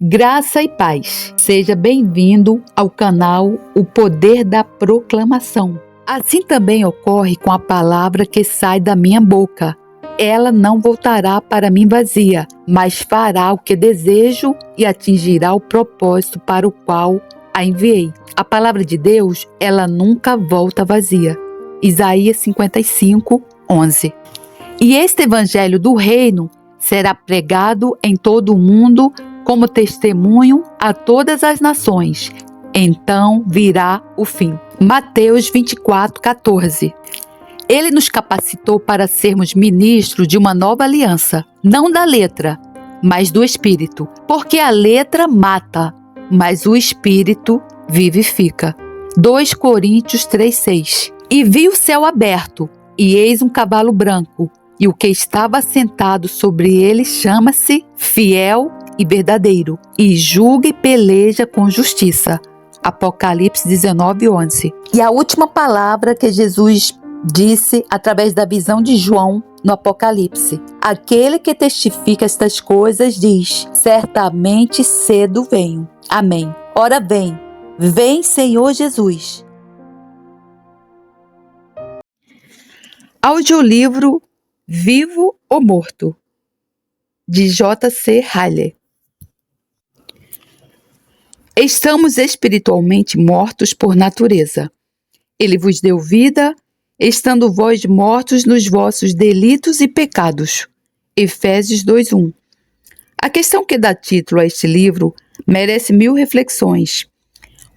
Graça e paz. Seja bem-vindo ao canal O Poder da Proclamação. Assim também ocorre com a palavra que sai da minha boca. Ela não voltará para mim vazia, mas fará o que desejo e atingirá o propósito para o qual a enviei. A palavra de Deus, ela nunca volta vazia. Isaías 55, 11. E este evangelho do reino será pregado em todo o mundo como testemunho a todas as nações. Então virá o fim. Mateus 24, 14. Ele nos capacitou para sermos ministros de uma nova aliança, não da letra, mas do Espírito. Porque a letra mata, mas o Espírito vivifica. 2 Coríntios 3, 6. E vi o céu aberto, e eis um cavalo branco, e o que estava sentado sobre ele chama-se Fiel e Verdadeiro, e julga e peleja com justiça. Apocalipse 19, 11. E a última palavra que Jesus disse através da visão de João no Apocalipse: aquele que testifica estas coisas diz: certamente cedo venho. Amém. Ora vem Senhor Jesus. Audiolivro Vivo ou Morto, de J.C. Ryle. Estamos espiritualmente mortos por natureza. Ele vos deu vida, estando vós mortos nos vossos delitos e pecados. Efésios 2:1. A questão que dá título a este livro merece 1000 reflexões.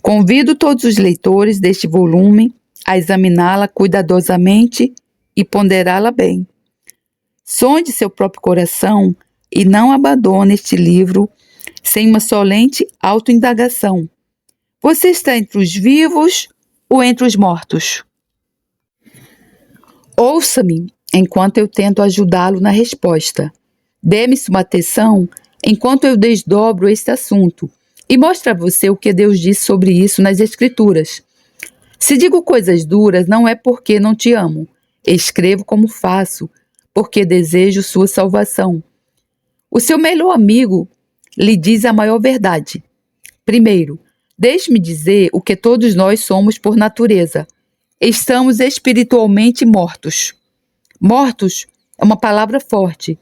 Convido todos os leitores deste volume a examiná-la cuidadosamente e ponderá-la bem. Sonde seu próprio coração e não abandone este livro sem uma solene autoindagação. Você está entre os vivos ou entre os mortos? Ouça-me enquanto eu tento ajudá-lo na resposta. Dê-me sua atenção enquanto eu desdobro este assunto e mostro a você o que Deus disse sobre isso nas Escrituras. Se digo coisas duras, não é porque não te amo. Escrevo como faço, porque desejo sua salvação. O seu melhor amigo lhe diz a maior verdade. Primeiro, deixe-me dizer o que todos nós somos por natureza. Estamos espiritualmente mortos. Mortos é uma palavra forte,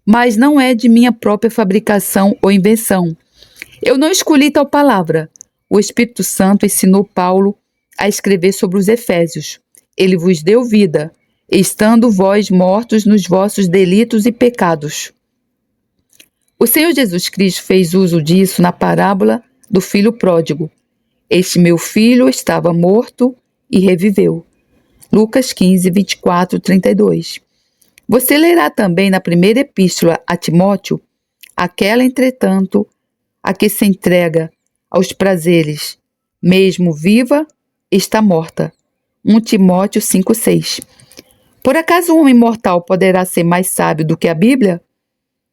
mas não é de minha própria fabricação ou invenção. Eu não escolhi tal palavra. O Espírito Santo ensinou Paulo a escrever sobre os Efésios. Ele vos deu vida, estando vós mortos nos vossos delitos e pecados. O Senhor Jesus Cristo fez uso disso na parábola do filho pródigo. Este meu filho estava morto e reviveu. Lucas 15, 24, 32. Você lerá também na primeira epístola a Timóteo, aquela, entretanto, a que se entrega aos prazeres, mesmo viva, está morta. 1 Timóteo 5, 6. Por acaso um homem mortal poderá ser mais sábio do que a Bíblia?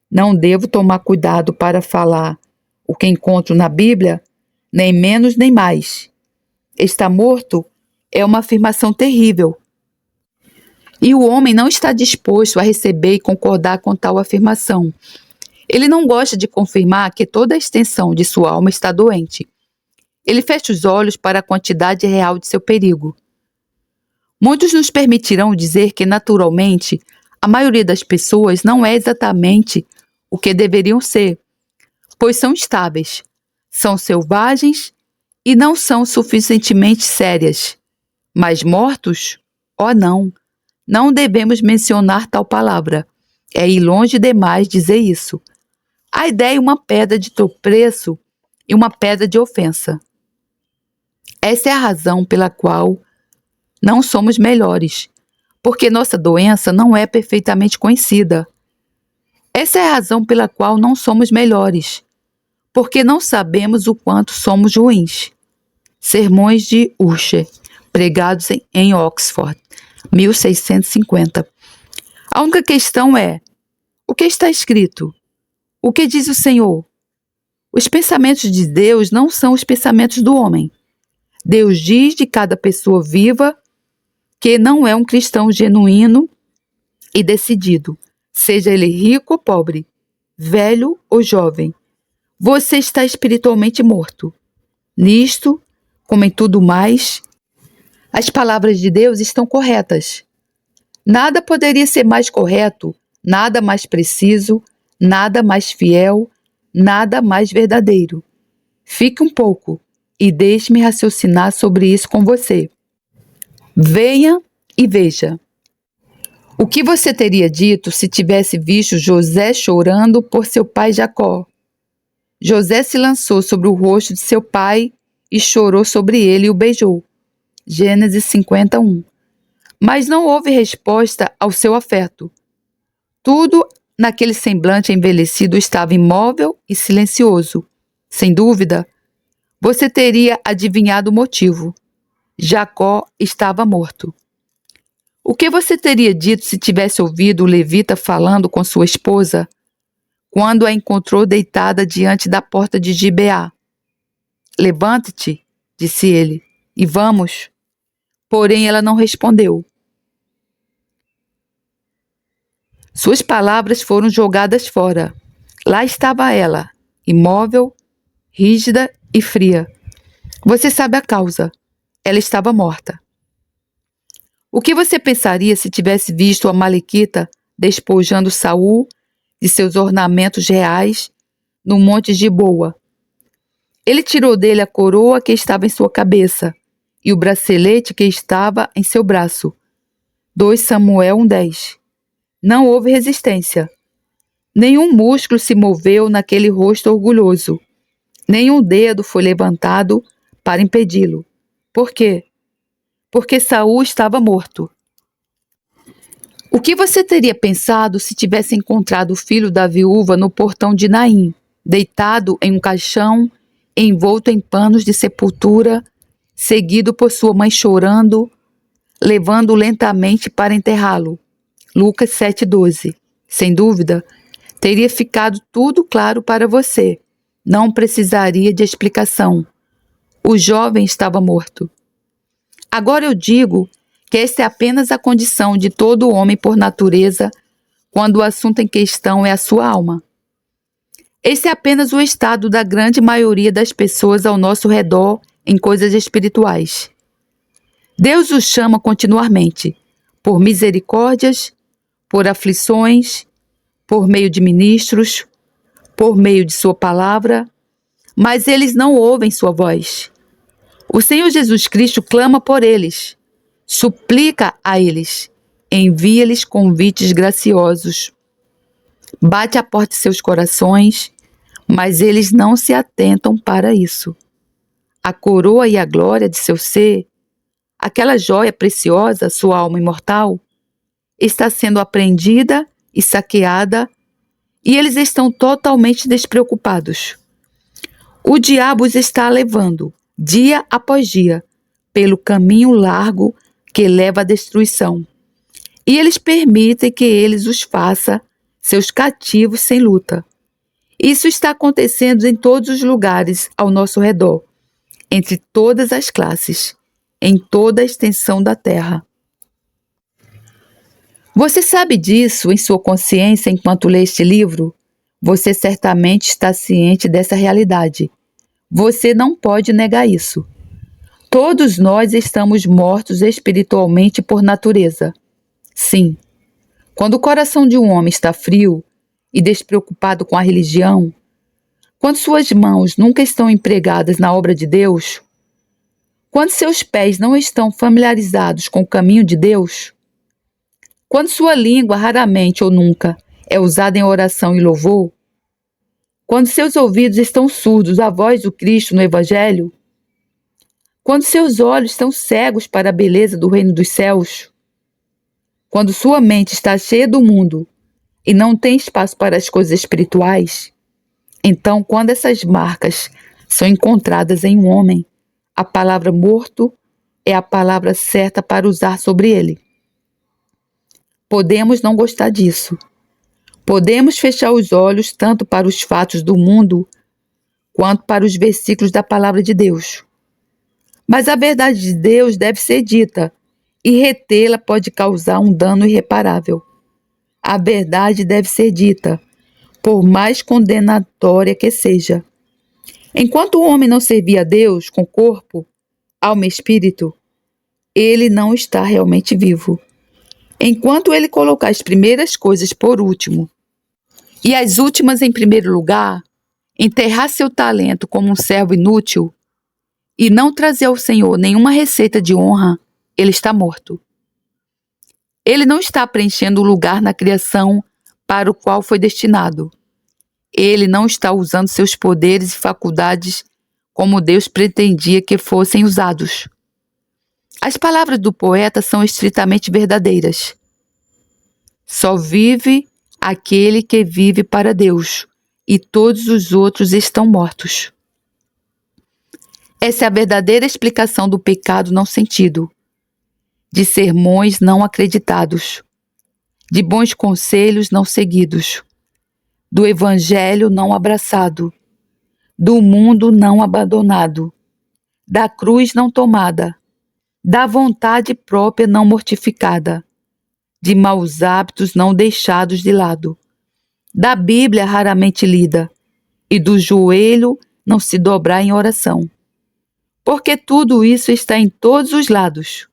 Não devo tomar cuidado para falar o que encontro na Bíblia, nem menos nem mais. Está morto é uma afirmação terrível. E o homem não está disposto a receber e concordar com tal afirmação. Ele não gosta de confirmar que toda a extensão de sua alma está doente. Ele fecha os olhos para a quantidade real de seu perigo. Muitos nos permitirão dizer que, naturalmente, a maioria das pessoas não é exatamente o que deveriam ser, pois são instáveis, são selvagens e não são suficientemente sérias. Mas mortos? Oh, não devemos mencionar tal palavra. É ir longe demais dizer isso. A ideia é uma pedra de tropeço e uma pedra de ofensa. Essa é a razão pela qual não somos melhores, porque nossa doença não é perfeitamente conhecida. Essa é a razão pela qual não somos melhores, porque não sabemos o quanto somos ruins. Sermões de Ussher, pregados em Oxford, 1650. A única questão é: o que está escrito? O que diz o Senhor? Os pensamentos de Deus não são os pensamentos do homem. Deus diz de cada pessoa viva que não é um cristão genuíno e decidido, seja ele rico ou pobre, velho ou jovem. você está espiritualmente morto. Nisto, como em tudo mais, as palavras de Deus estão corretas. Nada poderia ser mais correto, nada mais preciso, nada mais fiel, nada mais verdadeiro. Fique um pouco e deixe-me raciocinar sobre isso com você. Venha e veja. O que você teria dito se tivesse visto José chorando por seu pai Jacó? José se lançou sobre o rosto de seu pai e chorou sobre ele e o beijou. Gênesis 51. Mas não houve resposta ao seu afeto. Tudo naquele semblante envelhecido estava imóvel e silencioso. Sem dúvida, você teria adivinhado o motivo. Jacó estava morto. O que você teria dito se tivesse ouvido o levita falando com sua esposa quando a encontrou deitada diante da porta de Gibeá? Levante-te, disse ele, e vamos. Porém, ela não respondeu. Suas palavras foram jogadas fora. Lá estava ela, imóvel, rígida e fria. Você sabe a causa. Ela estava morta. O que você pensaria se tivesse visto a Amalequita despojando Saul de seus ornamentos reais no monte Giboa? Ele tirou dele a coroa que estava em sua cabeça e o bracelete que estava em seu braço. 2 Samuel 1:10. Não houve resistência. Nenhum músculo se moveu naquele rosto orgulhoso. Nenhum dedo foi levantado para impedi-lo. Por quê? Porque Saul estava morto. O que você teria pensado se tivesse encontrado o filho da viúva no portão de Naim, deitado em um caixão, envolto em panos de sepultura, seguido por sua mãe chorando, levando-o lentamente para enterrá-lo? Lucas 7:12. Sem dúvida, teria ficado tudo claro para você. Não precisaria de explicação. O jovem estava morto. Agora eu digo que esta é apenas a condição de todo homem por natureza quando o assunto em questão é a sua alma. Esse é apenas o estado da grande maioria das pessoas ao nosso redor em coisas espirituais. Deus os chama continuamente, por misericórdias, por aflições, por meio de ministros, por meio de sua palavra, mas eles não ouvem sua voz. O Senhor Jesus Cristo clama por eles, suplica a eles, envia-lhes convites graciosos, bate à porta de seus corações, mas eles não se atentam para isso. A coroa e a glória de seu ser, aquela joia preciosa, sua alma imortal, está sendo apreendida e saqueada, e eles estão totalmente despreocupados. O diabo os está levando, dia após dia, pelo caminho largo que leva à destruição. E eles permitem que eles os façam seus cativos sem luta. Isso está acontecendo em todos os lugares ao nosso redor, entre todas as classes, em toda a extensão da terra. Você sabe disso em sua consciência enquanto lê este livro? Você certamente está ciente dessa realidade. Você não pode negar isso. Todos nós estamos mortos espiritualmente por natureza. Sim. Quando o coração de um homem está frio e despreocupado com a religião, quando suas mãos nunca estão empregadas na obra de Deus, quando seus pés não estão familiarizados com o caminho de Deus, quando sua língua raramente ou nunca é usada em oração e louvor, quando seus ouvidos estão surdos à voz do Cristo no Evangelho, quando seus olhos estão cegos para a beleza do reino dos céus, quando sua mente está cheia do mundo e não tem espaço para as coisas espirituais, então, quando essas marcas são encontradas em um homem, a palavra morto é a palavra certa para usar sobre ele. Podemos não gostar disso. Podemos fechar os olhos tanto para os fatos do mundo quanto para os versículos da palavra de Deus. Mas a verdade de Deus deve ser dita, e retê-la pode causar um dano irreparável. A verdade deve ser dita, por mais condenatória que seja. Enquanto o homem não servir a Deus com corpo, alma e espírito, ele não está realmente vivo. Enquanto ele colocar as primeiras coisas por último e as últimas em primeiro lugar, enterrar seu talento como um servo inútil e não trazer ao Senhor nenhuma receita de honra, ele está morto. Ele não está preenchendo o lugar na criação para o qual foi destinado. Ele não está usando seus poderes e faculdades como Deus pretendia que fossem usados. As palavras do poeta são estritamente verdadeiras. Só vive aquele que vive para Deus, e todos os outros estão mortos. Essa é a verdadeira explicação do pecado não sentido, de sermões não acreditados, de bons conselhos não seguidos, do evangelho não abraçado, do mundo não abandonado, da cruz não tomada, da vontade própria não mortificada, de maus hábitos não deixados de lado, da Bíblia raramente lida e do joelho não se dobrar em oração. Porque tudo isso está em todos os lados.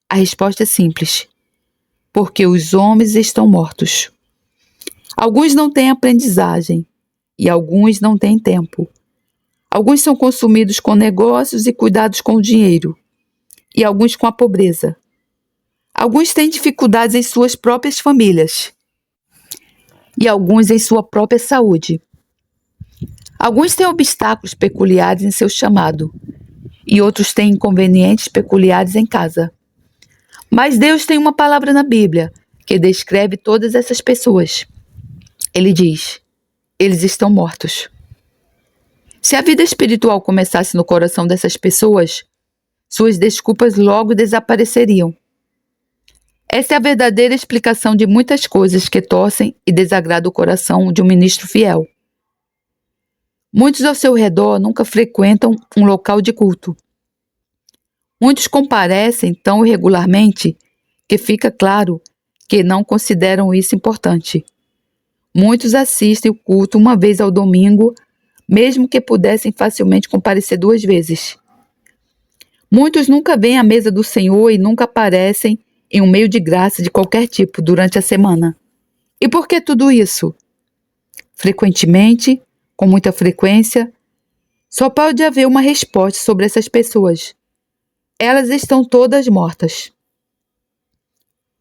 A resposta é simples. Porque os homens estão mortos. Alguns não têm aprendizagem e alguns não têm tempo. Alguns são consumidos com negócios e cuidados com o dinheiro, e alguns com a pobreza. Alguns têm dificuldades em suas próprias famílias, e alguns em sua própria saúde. Alguns têm obstáculos peculiares em seu chamado, e outros têm inconvenientes peculiares em casa. Mas Deus tem uma palavra na Bíblia que descreve todas essas pessoas. Ele diz: eles estão mortos. Se a vida espiritual começasse no coração dessas pessoas, suas desculpas logo desapareceriam. Essa é a verdadeira explicação de muitas coisas que torcem e desagradam o coração de um ministro fiel. Muitos ao seu redor nunca frequentam um local de culto. Muitos comparecem tão irregularmente que fica claro que não consideram isso importante. Muitos assistem o culto uma vez ao domingo, mesmo que pudessem facilmente comparecer 2 vezes. Muitos nunca vêm à mesa do Senhor e nunca aparecem em um meio de graça de qualquer tipo durante a semana. E por que tudo isso? Frequentemente, com muita frequência, só pode haver uma resposta sobre essas pessoas. Elas estão todas mortas.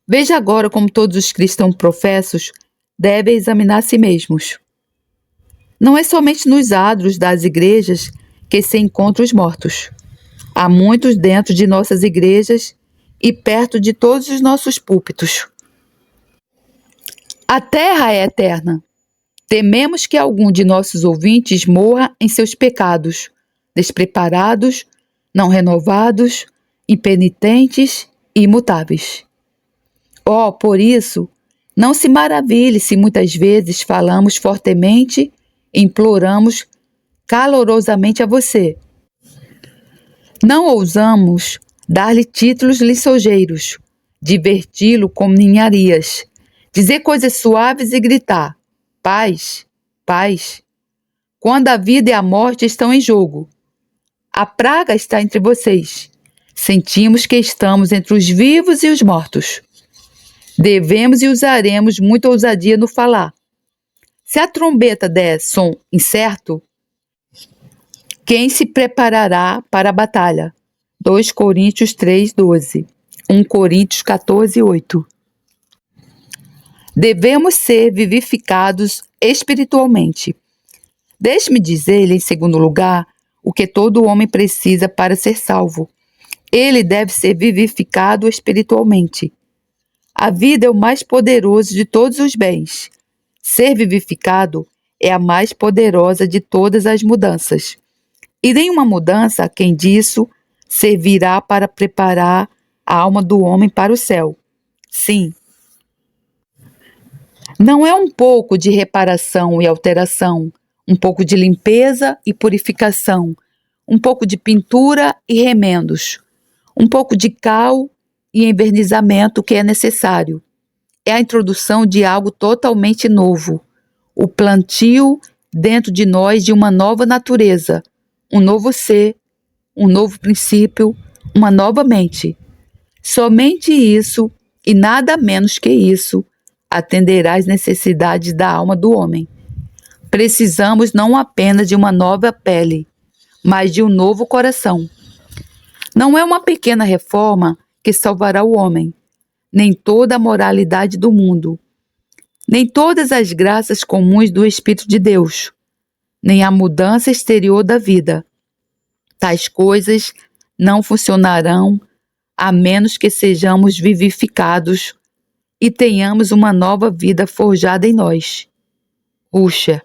Veja agora como todos os cristãos professos devem examinar a si mesmos. Não é somente nos adros das igrejas que se encontram os mortos. Há muitos dentro de nossas igrejas e perto de todos os nossos púlpitos. A terra é eterna. Tememos que algum de nossos ouvintes morra em seus pecados, despreparados, não renovados, impenitentes e imutáveis. Oh, por isso, não se maravilhe se muitas vezes falamos fortemente e imploramos calorosamente a você. Não ousamos dar-lhe títulos lisonjeiros, diverti-lo com ninharias, dizer coisas suaves e gritar: paz, paz, quando a vida e a morte estão em jogo. A praga está entre vocês. Sentimos que estamos entre os vivos e os mortos. Devemos e usaremos muita ousadia no falar. Se a trombeta der som incerto, quem se preparará para a batalha? 2 Coríntios 3:12, 1 Coríntios 14:8. Devemos ser vivificados espiritualmente. Deixe-me dizer-lhe, em segundo lugar, o que todo homem precisa para ser salvo. Ele deve ser vivificado espiritualmente. A vida é o mais poderoso de todos os bens. Ser vivificado é a mais poderosa de todas as mudanças. E nenhuma mudança, aquém disso, servirá para preparar a alma do homem para o céu. Sim. Não é um pouco de reparação e alteração, um pouco de limpeza e purificação, um pouco de pintura e remendos, um pouco de cal e envernizamento que é necessário. É a introdução de algo totalmente novo, o plantio dentro de nós de uma nova natureza, um novo ser, um novo princípio, uma nova mente. Somente isso, e nada menos que isso, atenderá às necessidades da alma do homem. Precisamos não apenas de uma nova pele, mas de um novo coração. Não é uma pequena reforma que salvará o homem, nem toda a moralidade do mundo, nem todas as graças comuns do Espírito de Deus, nem a mudança exterior da vida. Tais coisas não funcionarão a menos que sejamos vivificados e tenhamos uma nova vida forjada em nós. Usher.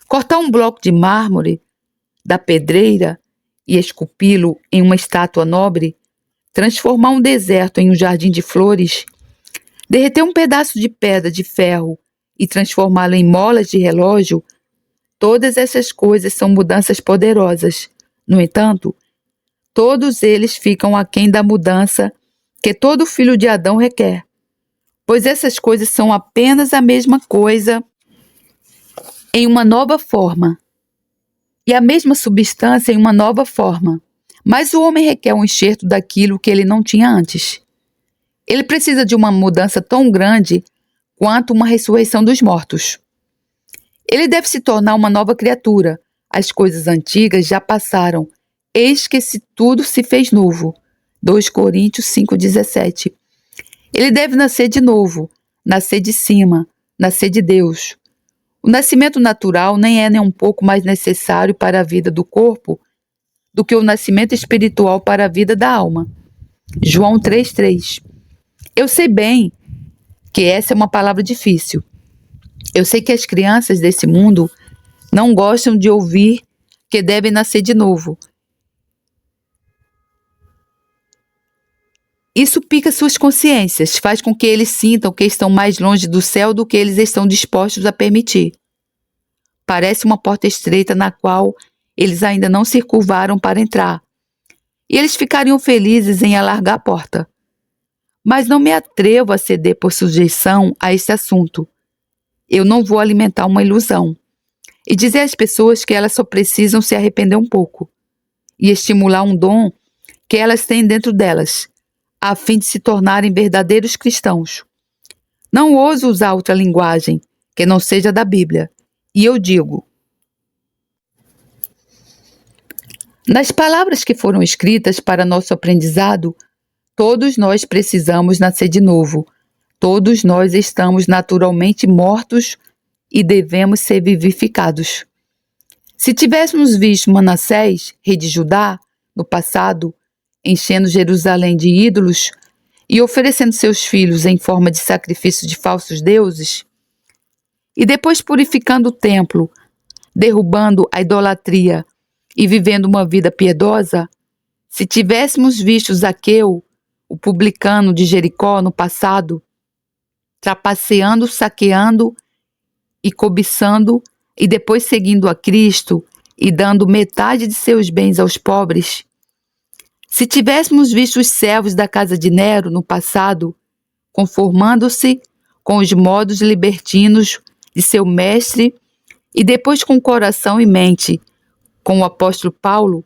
Cortar um bloco de mármore da pedreira e esculpi-lo em uma estátua nobre, transformar um deserto em um jardim de flores, derreter um pedaço de pedra de ferro e transformá-lo em molas de relógio, todas essas coisas são mudanças poderosas. No entanto, todos eles ficam aquém da mudança que todo filho de Adão requer, pois essas coisas são apenas a mesma coisa em uma nova forma, e a mesma substância em uma nova forma. Mas o homem requer um enxerto daquilo que ele não tinha antes. Ele precisa de uma mudança tão grande quanto uma ressurreição dos mortos. Ele deve se tornar uma nova criatura. As coisas antigas já passaram. Eis que tudo se fez novo. 2 Coríntios 5,17. Ele deve nascer de novo, nascer de cima, nascer de Deus. O nascimento natural nem é nem um pouco mais necessário para a vida do corpo do que o nascimento espiritual para a vida da alma. João 3,3. Eu sei bem que essa é uma palavra difícil. Eu sei que as crianças desse mundo não gostam de ouvir que devem nascer de novo. Isso pica suas consciências, faz com que eles sintam que estão mais longe do céu do que eles estão dispostos a permitir. Parece uma porta estreita na qual eles ainda não se curvaram para entrar, e eles ficariam felizes em alargar a porta. Mas não me atrevo a ceder por sujeição a esse assunto. Eu não vou alimentar uma ilusão e dizer às pessoas que elas só precisam se arrepender um pouco e estimular um dom que elas têm dentro delas, a fim de se tornarem verdadeiros cristãos. Não ouso usar outra linguagem que não seja da Bíblia, e eu digo: nas palavras que foram escritas para nosso aprendizado, todos nós precisamos nascer de novo. Todos nós estamos naturalmente mortos e devemos ser vivificados. Se tivéssemos visto Manassés, rei de Judá, no passado, enchendo Jerusalém de ídolos e oferecendo seus filhos em forma de sacrifício de falsos deuses, e depois purificando o templo, derrubando a idolatria e vivendo uma vida piedosa, se tivéssemos visto Zaqueu, o publicano de Jericó no passado, trapaceando, saqueando e cobiçando, e depois seguindo a Cristo e dando metade de seus bens aos pobres, se tivéssemos visto os servos da casa de Nero no passado, conformando-se com os modos libertinos de seu mestre e depois com coração e mente com o apóstolo Paulo,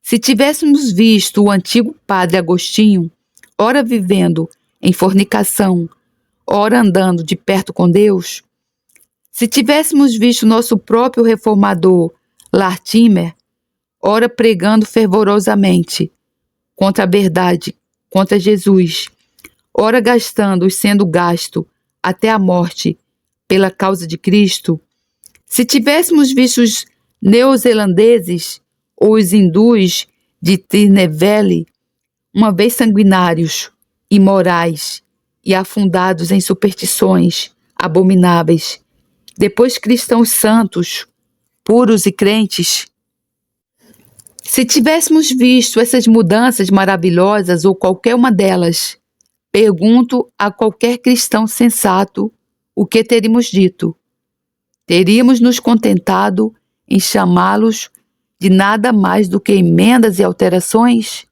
se tivéssemos visto o antigo padre Agostinho, ora vivendo em fornicação, ora andando de perto com Deus, se tivéssemos visto nosso próprio reformador Latimer, ora pregando fervorosamente contra a verdade, contra Jesus, ora gastando e sendo gasto até a morte pela causa de Cristo, se tivéssemos visto os neozelandeses ou os hindus de Tirneveli, uma vez sanguinários, imorais e afundados em superstições abomináveis, depois cristãos santos, puros e crentes, se tivéssemos visto essas mudanças maravilhosas ou qualquer uma delas, pergunto a qualquer cristão sensato o que teríamos dito. Teríamos nos contentado em chamá-los de nada mais do que emendas e alterações?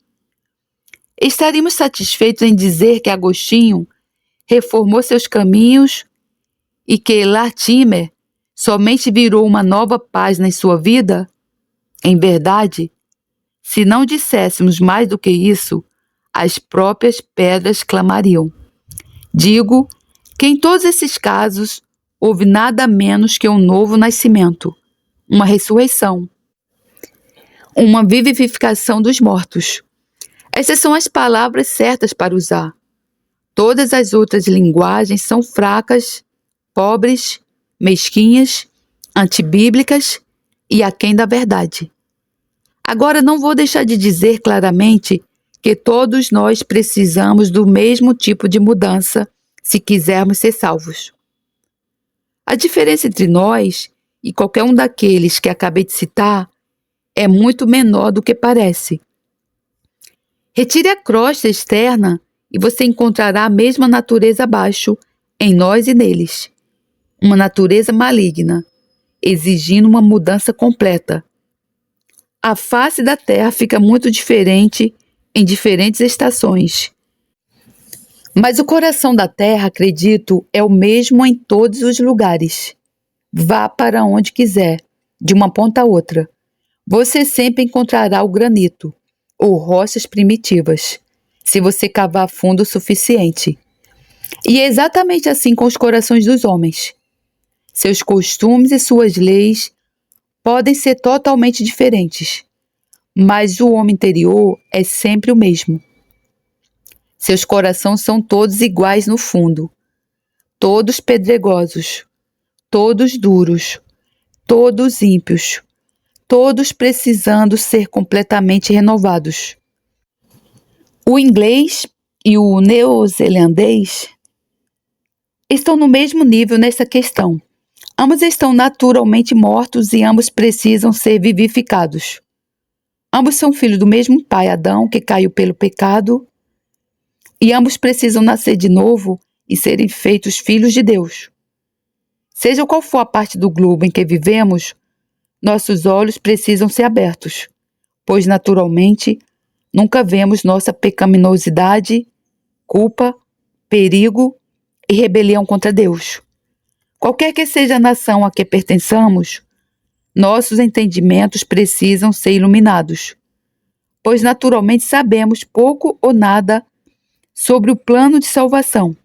Estaríamos satisfeitos em dizer que Agostinho reformou seus caminhos e que Latimer somente virou uma nova página em sua vida? Em verdade, se não disséssemos mais do que isso, as próprias pedras clamariam. Digo que em todos esses casos houve nada menos que um novo nascimento, uma ressurreição, uma vivificação dos mortos. Essas são as palavras certas para usar. Todas as outras linguagens são fracas, pobres, mesquinhas, antibíblicas e aquém da verdade. Agora não vou deixar de dizer claramente que todos nós precisamos do mesmo tipo de mudança se quisermos ser salvos. A diferença entre nós e qualquer um daqueles que acabei de citar é muito menor do que parece. Retire a crosta externa e você encontrará a mesma natureza abaixo, em nós e neles. Uma natureza maligna, exigindo uma mudança completa. A face da Terra fica muito diferente em diferentes estações. Mas o coração da Terra, acredito, é o mesmo em todos os lugares. Vá para onde quiser, de uma ponta a outra. Você sempre encontrará o granito, ou rochas primitivas, se você cavar fundo o suficiente. E é exatamente assim com os corações dos homens. Seus costumes e suas leis podem ser totalmente diferentes, mas o homem interior é sempre o mesmo. Seus corações são todos iguais no fundo, todos pedregosos, todos duros, todos ímpios, todos precisando ser completamente renovados. O inglês e o neozelandês estão no mesmo nível nessa questão. Ambos estão naturalmente mortos e ambos precisam ser vivificados. Ambos são filhos do mesmo pai, Adão, que caiu pelo pecado, e ambos precisam nascer de novo e serem feitos filhos de Deus. Seja qual for a parte do globo em que vivemos, nossos olhos precisam ser abertos, pois naturalmente nunca vemos nossa pecaminosidade, culpa, perigo e rebelião contra Deus. Qualquer que seja a nação a que pertençamos, nossos entendimentos precisam ser iluminados, pois naturalmente sabemos pouco ou nada sobre o plano de salvação.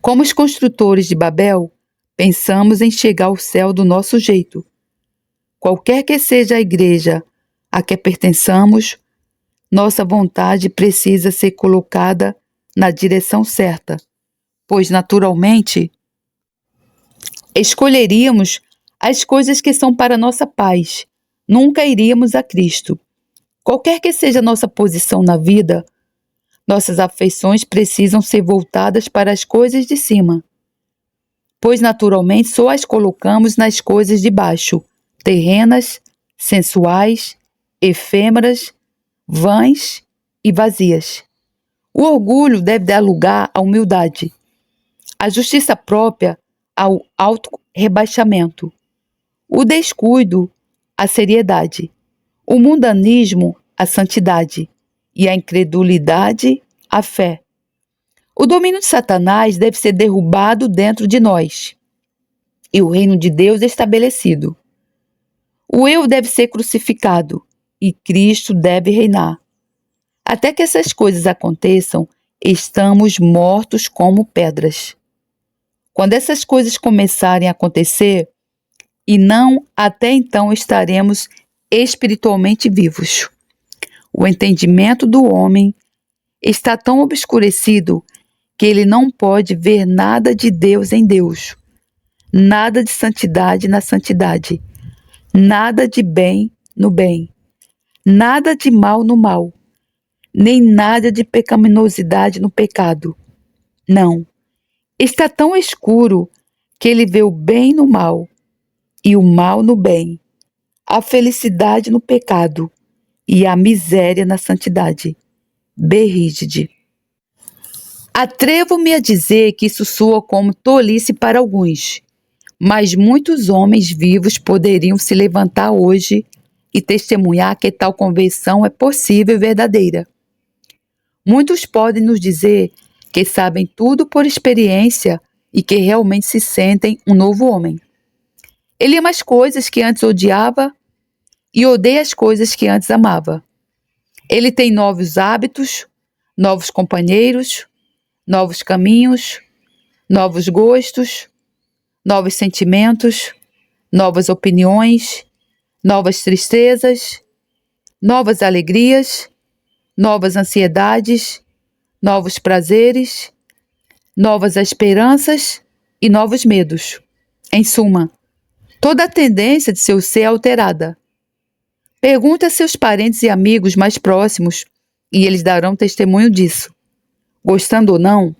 Como os construtores de Babel, pensamos em chegar ao céu do nosso jeito. Qualquer que seja a igreja a que pertençamos, nossa vontade precisa ser colocada na direção certa, pois naturalmente escolheríamos as coisas que são para nossa paz, nunca iríamos a Cristo. Qualquer que seja a nossa posição na vida, nossas afeições precisam ser voltadas para as coisas de cima, pois naturalmente só as colocamos nas coisas de baixo, terrenas, sensuais, efêmeras, vãs e vazias. O orgulho deve dar lugar à humildade, a justiça própria ao auto-rebaixamento, o descuido à seriedade, o mundanismo à santidade e a incredulidade à fé. O domínio de Satanás deve ser derrubado dentro de nós e o reino de Deus estabelecido. O eu deve ser crucificado e Cristo deve reinar. Até que essas coisas aconteçam, estamos mortos como pedras. Quando essas coisas começarem a acontecer, e não até então estaremos espiritualmente vivos. O entendimento do homem está tão obscurecido que ele não pode ver nada de Deus em Deus, nada de santidade na santidade, nada de bem no bem, nada de mal no mal, nem nada de pecaminosidade no pecado. Não, está tão escuro que ele vê o bem no mal e o mal no bem, a felicidade no pecado e a miséria na santidade. Berrígide. Atrevo-me a dizer que isso soa como tolice para alguns, mas muitos homens vivos poderiam se levantar hoje e testemunhar que tal conversão é possível e verdadeira. Muitos podem nos dizer que sabem tudo por experiência e que realmente se sentem um novo homem. Ele ama as coisas que antes odiava e odeia as coisas que antes amava. Ele tem novos hábitos, novos companheiros, novos caminhos, novos gostos, novos sentimentos, novas opiniões, novas tristezas, novas alegrias, novas ansiedades, novos prazeres, novas esperanças e novos medos. Em suma, toda a tendência de seu ser é alterada. Pergunte a seus parentes e amigos mais próximos e eles darão testemunho disso. Gostando ou não,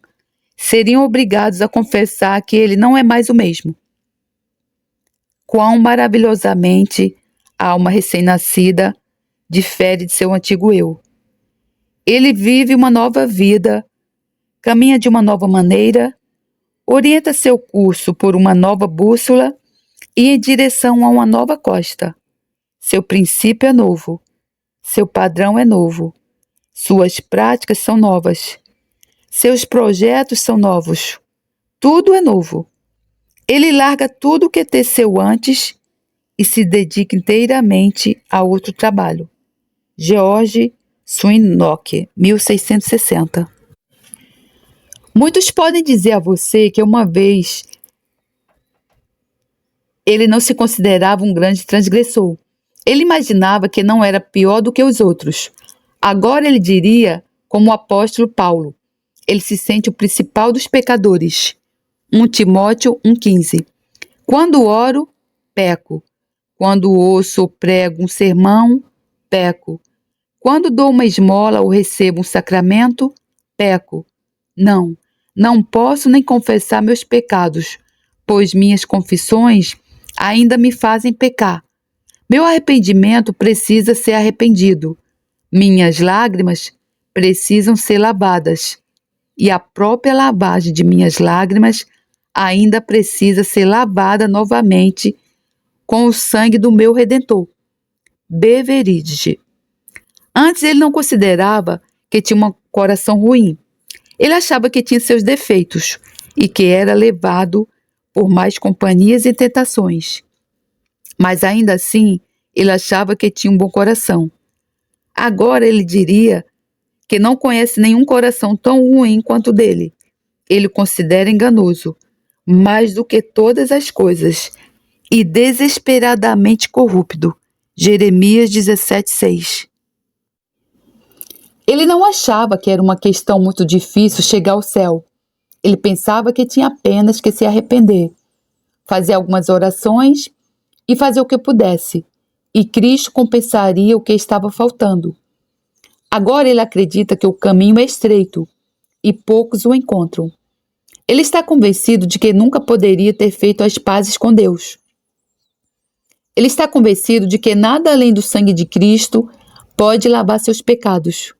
seriam obrigados a confessar que ele não é mais o mesmo. Quão maravilhosamente a alma recém-nascida difere de seu antigo eu. Ele vive uma nova vida, caminha de uma nova maneira, orienta seu curso por uma nova bússola e em direção a uma nova costa. Seu princípio é novo, seu padrão é novo, suas práticas são novas, seus projetos são novos, tudo é novo. Ele larga tudo o que teceu antes e se dedica inteiramente a outro trabalho. George Swinnock, 1660. Muitos podem dizer a você que uma vez ele não se considerava um grande transgressor. Ele imaginava que não era pior do que os outros. Agora ele diria, como o apóstolo Paulo, ele se sente o principal dos pecadores. 1 Timóteo 1,15. Quando oro, peco. Quando ouço ou prego um sermão, peco. Quando dou uma esmola ou recebo um sacramento, peco. Não posso nem confessar meus pecados, pois minhas confissões ainda me fazem pecar. Meu arrependimento precisa ser arrependido. Minhas lágrimas precisam ser lavadas. E a própria lavagem de minhas lágrimas ainda precisa ser lavada novamente com o sangue do meu Redentor. Beveridge. Antes ele não considerava que tinha um coração ruim. Ele achava que tinha seus defeitos e que era levado por mais companhias e tentações. Mas ainda assim, ele achava que tinha um bom coração. Agora ele diria que não conhece nenhum coração tão ruim quanto o dele. Ele o considera enganoso, mais do que todas as coisas, e desesperadamente corrupto. Jeremias 17,6. Ele não achava que era uma questão muito difícil chegar ao céu. Ele pensava que tinha apenas que se arrepender, fazer algumas orações e fazer o que pudesse, e Cristo compensaria o que estava faltando. Agora ele acredita que o caminho é estreito e poucos o encontram. Ele está convencido de que nunca poderia ter feito as pazes com Deus. Ele está convencido de que nada além do sangue de Cristo pode lavar seus pecados.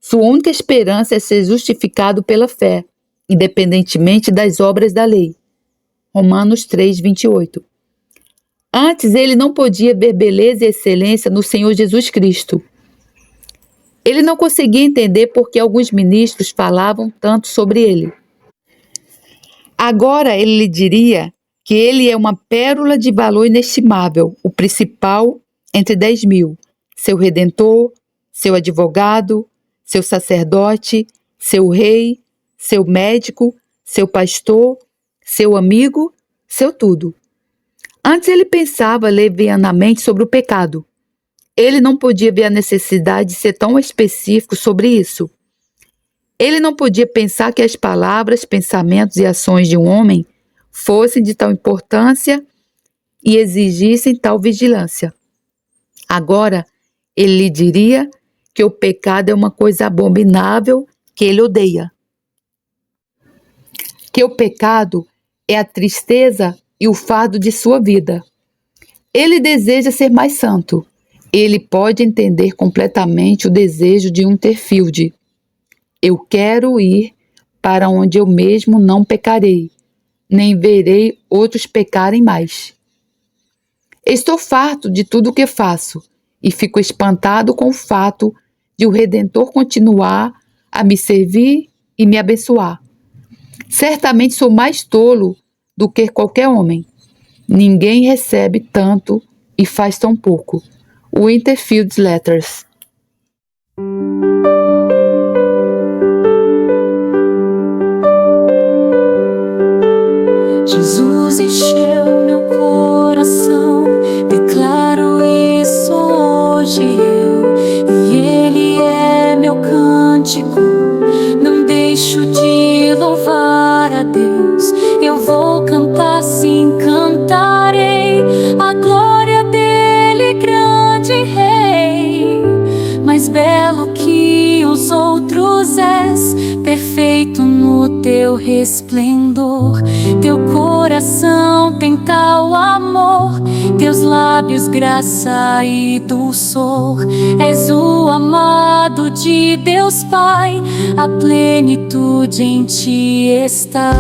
Sua única esperança é ser justificado pela fé, independentemente das obras da lei. Romanos 3:28. Antes ele não podia ver beleza e excelência no Senhor Jesus Cristo. Ele não conseguia entender por que alguns ministros falavam tanto sobre ele. Agora ele lhe diria que ele é uma pérola de valor inestimável, o principal entre 10.000, seu redentor, seu advogado, seu sacerdote, seu rei, seu médico, seu pastor, seu amigo, seu tudo. Antes ele pensava levianamente sobre o pecado. Ele não podia ver a necessidade de ser tão específico sobre isso. Ele não podia pensar que as palavras, pensamentos e ações de um homem fossem de tal importância e exigissem tal vigilância. Agora, ele lhe diria que o pecado é uma coisa abominável que ele odeia. Que o pecado é a tristeza e o fardo de sua vida. Ele deseja ser mais santo. Ele pode entender completamente o desejo de Unterfield. Eu quero ir para onde eu mesmo não pecarei, nem verei outros pecarem mais. Estou farto de tudo o que faço e fico espantado com o fato de o Redentor continuar a me servir e me abençoar. Certamente sou mais tolo do que qualquer homem. Ninguém recebe tanto e faz tão pouco. Winterfield Letters. Jesus encheu meu coração, declaro isso hoje e Ele é meu cântico. Não deixo de louvar a Deus, eu vou cantar, sim, cantarei a glória dele, grande Rei. Mais belo que os outros és, perfeito no teu resplendor. Teu coração tem tal amor, teus lábios graça e dulçor. És o amado de Deus Pai, a plenitude em ti está.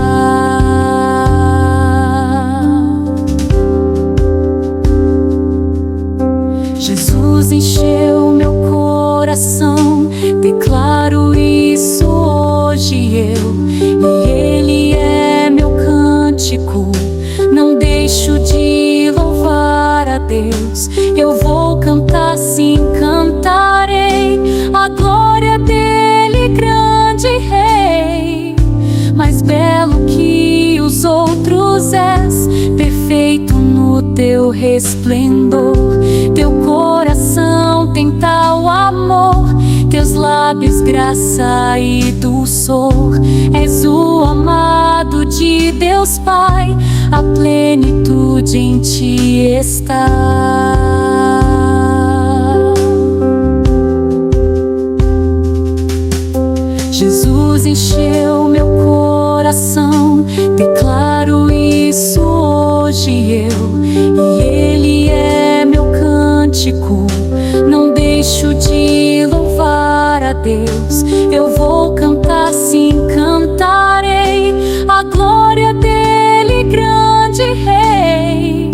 Jesus encheu meu coração, declaro isso hoje e Ele é meu cântico. Não deixo de louvar a Deus, eu vou cantar, sim, cantarei a glória dele, grande Rei. Mais belo que os outros és, perfeito no teu resplendor. Teu coração tem tal amor, teus lábios graça e dulçor. És o amado de Deus Pai, a plenitude em ti está. Jesus encheu meu coração, declaro isso hoje e Ele é meu cântico. Não deixo de louvar a Deus, eu vou cantar, sim, cantarei a glória dele, grande Rei.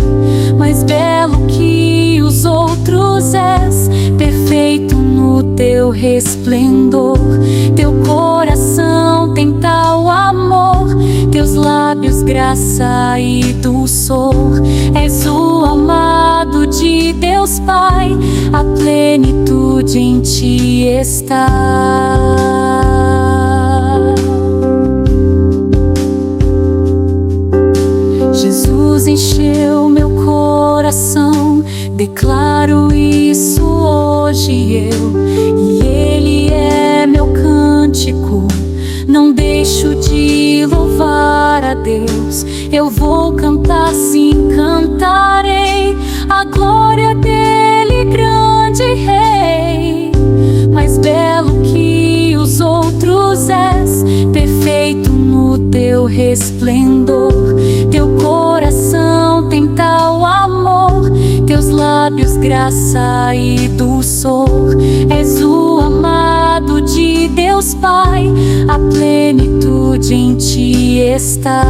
Mais belo que os outros és, perfeito no teu resplendor. Teu coração tem tal amor, teus lábios graça e dulçor. És o amado de Deus Pai, a plenitude em ti está. Jesus encheu meu coração, declaro isso hoje e Ele é meu cântico. Não deixo de louvar a Deus, eu vou cantar, sim, cantarei a glória dele, grande Rei. Mais belo que os outros és, perfeito no teu resplendor. Teu coração tem tal amor, teus lábios graça e dulçor. És o amado de Deus Pai, a plenitude em ti está.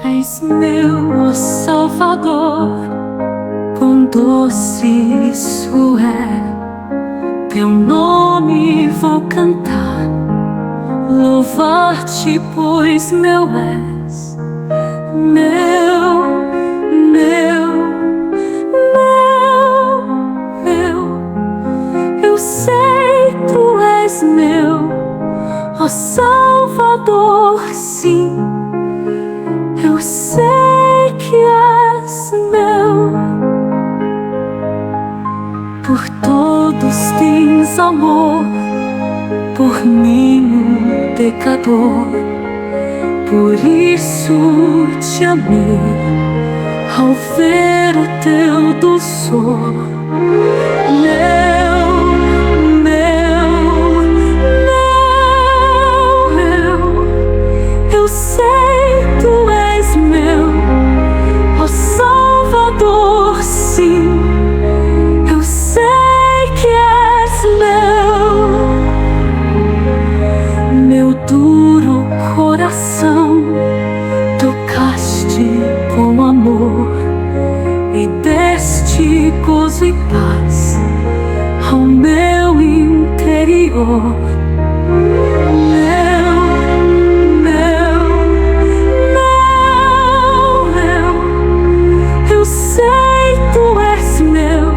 És meu Salvador, quão doce isso é. Teu nome vou cantar, louvar-te, pois meu és. Meu, eu sei tu és meu, ó Salvador, sim. Eu sei que és meu, por todos tens amor, pecador. Por isso te amei, ao ver o teu doçor. Eu sei tu és meu, ó Salvador, sim. Eu sei que és meu duro coração tocaste com amor e deste gozo e paz ao meu interior. Eu sei tu és meu,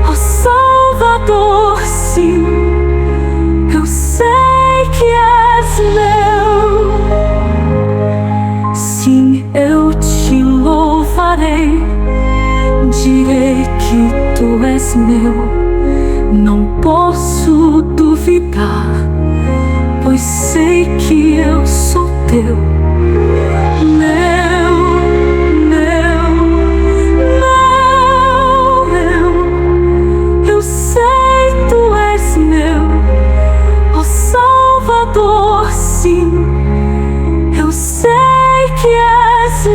ó Salvador, sim. Eu sei que és meu. Sim, eu te louvarei, direi que tu és meu. Não posso duvidar, pois sei que eu sou teu. Eu sei tu és meu, ó Salvador, sim. Eu sei que és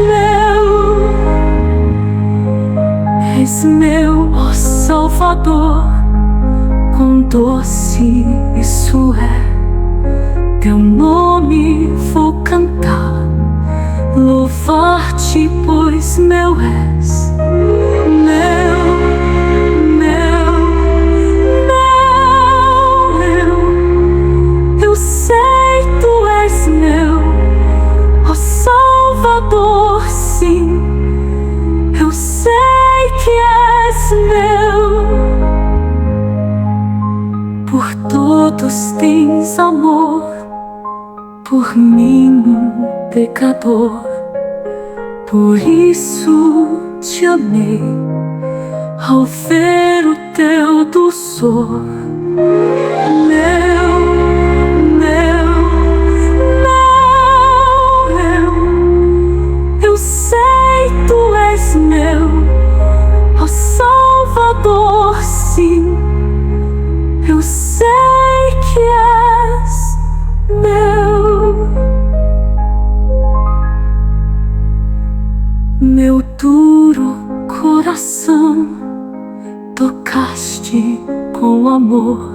meu, ó Salvador. Quão doce isso é, teu nome vou cantar, louvar-te, pois meu és. Eu sei tu és meu, ó Salvador, sim. Eu sei que és meu. Por todos tens amor, por mim, um pecador. Por isso te amei, ao ver o teu doçor. Eu sei tu és meu, ó Salvador, sim. Eu sei que és meu duro coração tocaste com amor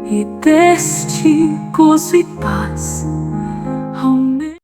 e deste gozo e paz